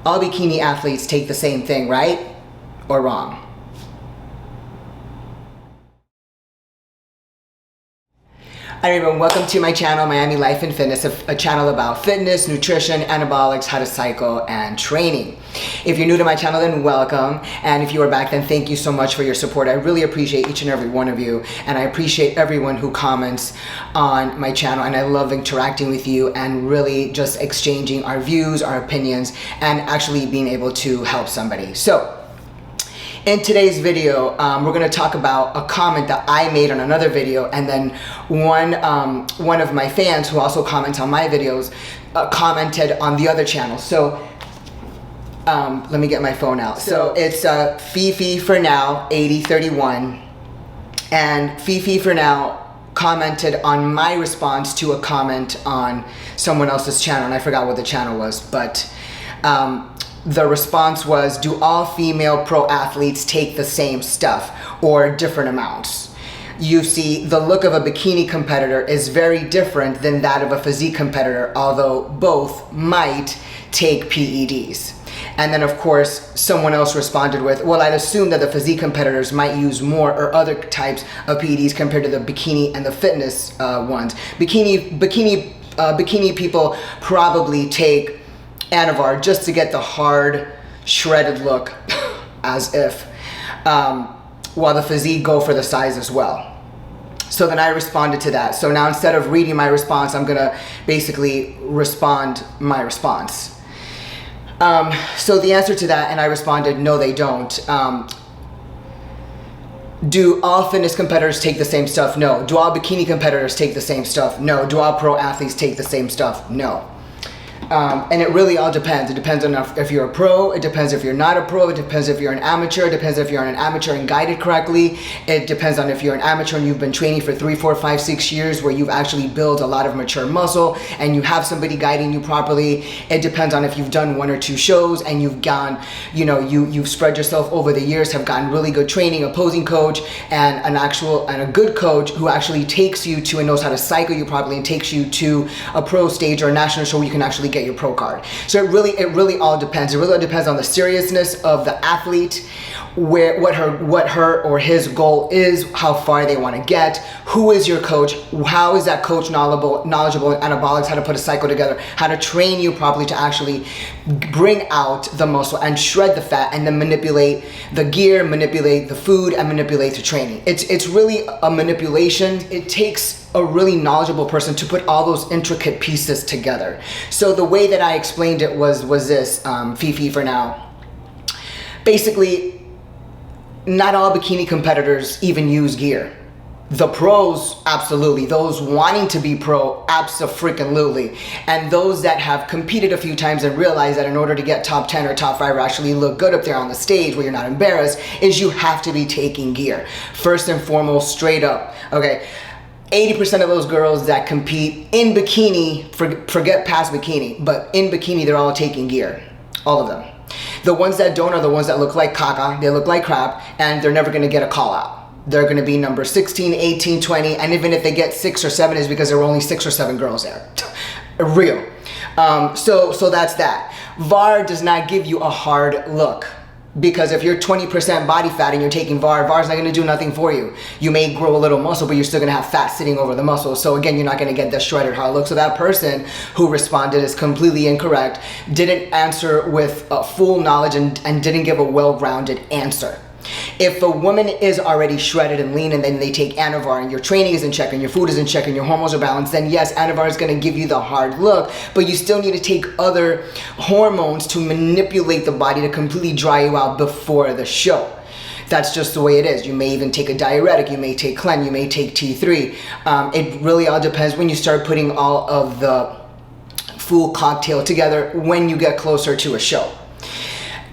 all bikini athletes take the same thing, right? Or wrong? Hi everyone, welcome to my channel, Miami Life and Fitness, a channel about fitness, nutrition, anabolics, how to cycle, and training. If you're new to my channel, then welcome. And if you are back, then thank you so much for your support. I really appreciate each and every one of you. And I appreciate everyone who comments on my channel. And I love interacting with you and really just exchanging our views, our opinions, and actually being able to help somebody. So, in today's video, we're going to talk about a comment that I made on another video, and then one of my fans who also comments on my videos commented on the other channel. So let me get my phone out. So it's Fifi for now 8031, and Fifi for now commented on my response to a comment on someone else's channel, and I forgot what the channel was, but the response was, do all female pro athletes take the same stuff or different amounts? You see, the look of a bikini competitor is very different than that of a physique competitor, although both might take PEDs. And then of course, someone else responded with, well, I'd assume that the physique competitors might use more or other types of PEDs compared to the bikini and the fitness ones. Bikini people probably take Anavar just to get the hard, shredded look, as if, while the physique go for the size as well. So then I responded to that. So now instead of reading my response, I'm gonna basically respond my response. So the answer to that, and I responded, no, they don't. Do all fitness competitors take the same stuff? No. Do all bikini competitors take the same stuff? No. Do all pro athletes take the same stuff? No. And it really all depends. It depends on if you're a pro, it depends if you're not a pro, it depends if you're an amateur, it depends if you're an amateur and guided correctly, it depends on if you're an amateur and you've been training for 3, 4, 5, 6 years where you've actually built a lot of mature muscle and you have somebody guiding you properly. It depends on if you've done 1 or 2 shows and you've gone, you know, you've spread yourself over the years, have gotten really good training, a posing coach and a good coach who actually takes you to and knows how to cycle you properly and takes you to a pro stage or a national show where you can actually get your pro card. So it really all depends. It really depends on the seriousness of the athlete, what her or his goal is, how far they want to get, who is your coach, how is that coach knowledgeable in anabolics, how to put a cycle together, how to train you properly to actually bring out the muscle and shred the fat and then manipulate the gear, manipulate the food, and manipulate the training. It's really a manipulation. It takes a really knowledgeable person to put all those intricate pieces together. So the way that I explained it was this, Fifi for now. Basically, not all bikini competitors even use gear. The pros, absolutely. Those wanting to be pro, abso-freaking-lutely. And those that have competed a few times and realize that in order to get top 10 or top 5 or actually look good up there on the stage where you're not embarrassed, is you have to be taking gear. First and foremost, straight up, okay? 80% of those girls that compete in bikini, forget past bikini, but in bikini, they're all taking gear. All of them. The ones that don't are the ones that look like caca, they look like crap, and they're never gonna get a call out. They're gonna be number 16, 18, 20, and even if they get 6 or 7 is because there were only 6 or 7 girls there. Real. So that's that. VAR does not give you a hard look. Because if you're 20% body fat and you're taking VAR's not gonna do nothing for you. You may grow a little muscle, but you're still gonna have fat sitting over the muscle. So again, you're not gonna get the shredded hard look. So that person who responded is completely incorrect, didn't answer with full knowledge and didn't give a well-rounded answer. If a woman is already shredded and lean and then they take Anavar and your training is in check and your food is in check and your hormones are balanced, then yes, Anavar is going to give you the hard look, but you still need to take other hormones to manipulate the body to completely dry you out before the show. That's just the way it is. You may even take a diuretic, you may take Clen, you may take T3. It really all depends when you start putting all of the full cocktail together when you get closer to a show.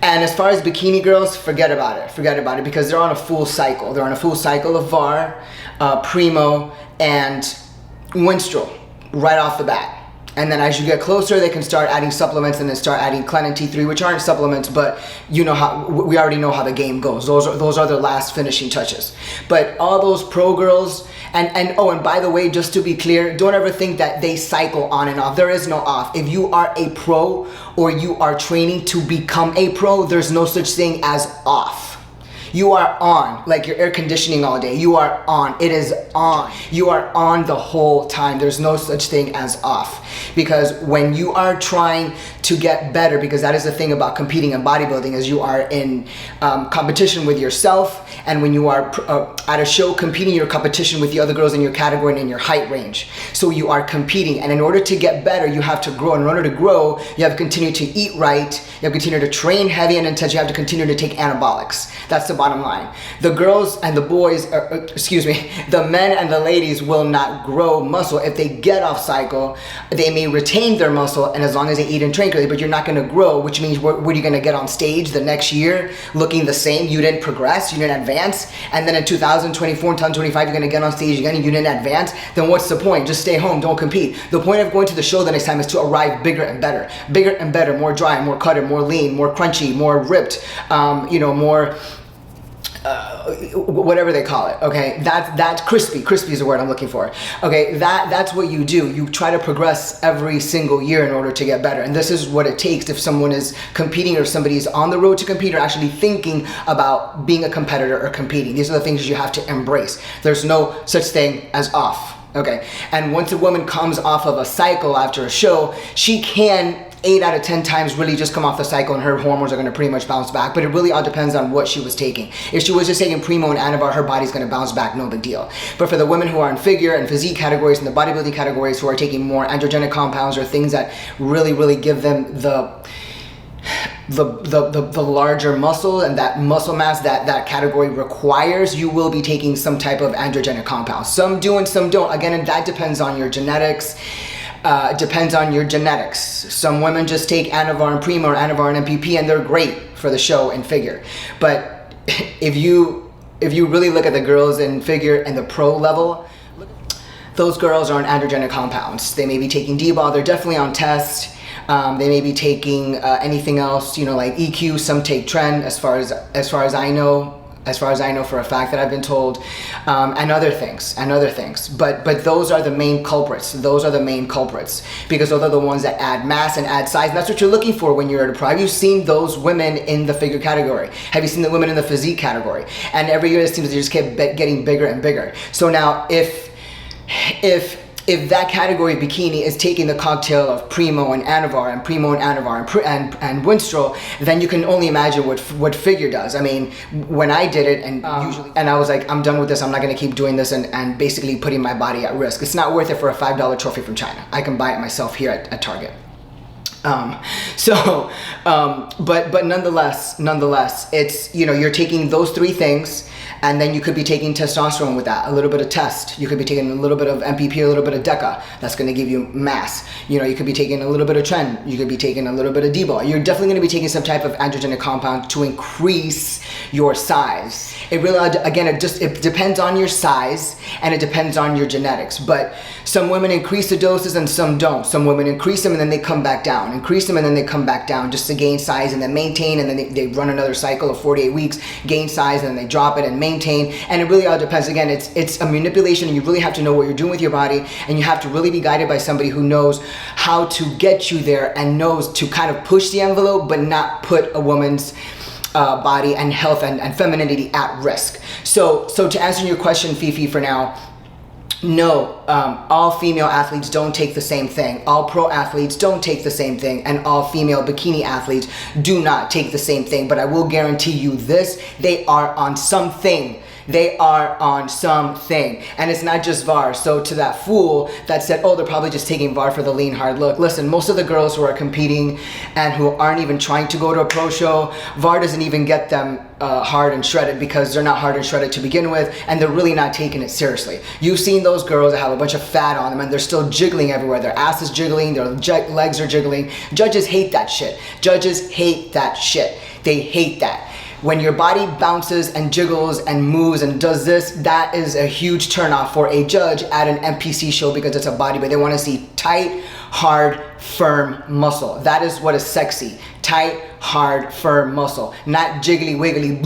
And as far as bikini girls, forget about it because they're on a full cycle. They're on a full cycle of VAR, Primo, and Winstrol right off the bat. And then as you get closer, they can start adding supplements and then start adding Clen and T3, which aren't supplements, but you know how, we already know how the game goes. Those are the last finishing touches. But all those pro girls, and by the way, just to be clear, don't ever think that they cycle on and off. There is no off. If you are a pro or you are training to become a pro, there's no such thing as off. You are on, like your air conditioning all day. You are on, it is on. You are on the whole time. There's no such thing as off. Because when you are trying to get better, because that is the thing about competing in bodybuilding, is you are in competition with yourself, and when you are at a show competing, you're competition with the other girls in your category and in your height range. So you are competing, and in order to get better, you have to grow. And in order to grow, you have to continue to eat right, you have to continue to train heavy and intense, you have to continue to take anabolics. That's the bottom line. The girls and the boys, the men and the ladies will not grow muscle. If they get off cycle, they may retain their muscle, and as long as they eat and train correctly, but you're not going to grow, which means what are you going to get on stage the next year looking the same? You didn't progress, you didn't advance, and then in 2024 and 2025 you're going to get on stage again and you didn't advance. Then what's the point? Just stay home, don't compete. The point of going to the show the next time is to arrive bigger and better, more dry, more cutted, more lean, more crunchy, more ripped, more whatever they call it, okay? That's crispy is the word I'm looking for, okay? That's what you do. You try to progress every single year in order to get better, and this is what it takes if someone is competing, or if somebody is on the road to compete, or actually thinking about being a competitor or competing. These are the things you have to embrace. There's no such thing as off, okay? And once a woman comes off of a cycle after a show, she can 8 out of 10 times really just come off the cycle and her hormones are going to pretty much bounce back, but it really all depends on what she was taking. If she was just taking Primo and Anavar, her body's going to bounce back, no big deal. But for the women who are in figure and physique categories and the bodybuilding categories, who are taking more androgenic compounds or things that really give them the larger muscle and that muscle mass that category requires, you will be taking some type of androgenic compounds. Some do and some don't. Again, and that depends on your genetics. Some women just take Anavar and Primo or Anavar and MPP and they're great for the show and figure. But if you really look at the girls in figure and the pro level, those girls are on androgenic compounds. They may be taking D-ball, they're definitely on test. They may be taking anything else, like EQ. Some take Tren, as far as I know. As far as I know for a fact that I've been told, and other things. But those are the main culprits. Because those are the ones that add mass and add size. And that's what you're looking for when you're at a pro. Have you seen those women in the figure category? Have you seen the women in the physique category? And every year it seems they just kept getting bigger and bigger. So now if that category of bikini is taking the cocktail of Primo and Anavar and Winstrol, then you can only imagine what figure does. I mean, when I did it, and I was like, I'm done with this, I'm not going to keep doing this and basically putting my body at risk. It's not worth it for a $5 trophy from China. I can buy it myself here at Target. But nonetheless, it's, you're taking those three things, and then you could be taking testosterone with that, a little bit of test. You could be taking a little bit of MPP, a little bit of DECA. That's going to give you mass. You could be taking a little bit of Tren. You could be taking a little bit of D-ball. You're definitely going to be taking some type of androgenic compound to increase your size. It really, again, it depends on your size and it depends on your genetics. But some women increase the doses and some don't. Some women increase them and then they come back down. Increase them and then they come back down just to gain size and then maintain, and then they run another cycle of 48 weeks, gain size, and then they drop it and maintain. And it really all depends. Again, it's a manipulation, and you really have to know what you're doing with your body, and you have to really be guided by somebody who knows how to get you there and knows to kind of push the envelope but not put a woman's body and health and femininity at risk. So to answer your question, Fifi, for now, no, all female athletes don't take the same thing. All pro athletes don't take the same thing, and all female bikini athletes do not take the same thing. But I will guarantee you this, they are on something. They are on something, and it's not just VAR. So to that fool that said, oh, they're probably just taking VAR for the lean hard look, listen, most of the girls who are competing and who aren't even trying to go to a pro show, VAR doesn't even get them hard and shredded, because they're not hard and shredded to begin with, and they're really not taking it seriously. You've seen those girls that have a bunch of fat on them and they're still jiggling everywhere. Their ass is jiggling, their legs are jiggling. Judges hate that shit. They hate that. When your body bounces and jiggles and moves and does this, that is a huge turnoff for a judge at an NPC show, because it's a bodybuilder. They want to see tight, hard, firm muscle. That is what is sexy. Tight, hard, firm muscle. Not jiggly wiggly,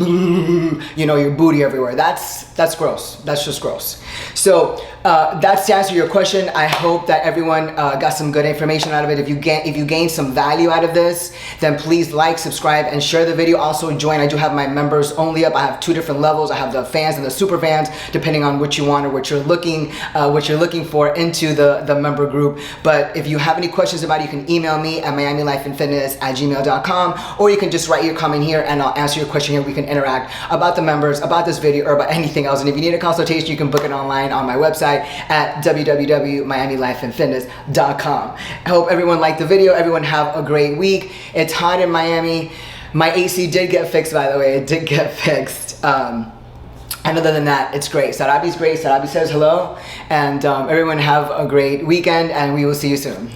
you know, your booty everywhere. That's gross. That's just gross. So that's to answer your question. I hope that everyone got some good information out of it. If you gain some value out of this, then please like, subscribe, and share the video. Also join. I do have my members only up. I have 2 different levels. I have the fans and the super fans, depending on what you want or what you're looking for into the member group. But if you have any questions about it, you can email me at miamilifeandfitness@gmail.com, or you can just write your comment here and I'll answer your question here. We can interact about the members, about this video, or about anything else. And if you need a consultation, you can book it online on my website at www.miamilifeandfitness.com. I hope everyone liked the video. Everyone have a great week. It's hot in Miami. My AC did get fixed, by the way. It did get fixed. And other than that, it's great. Sarabi's great. Sarabi says hello. And everyone have a great weekend, and we will see you soon.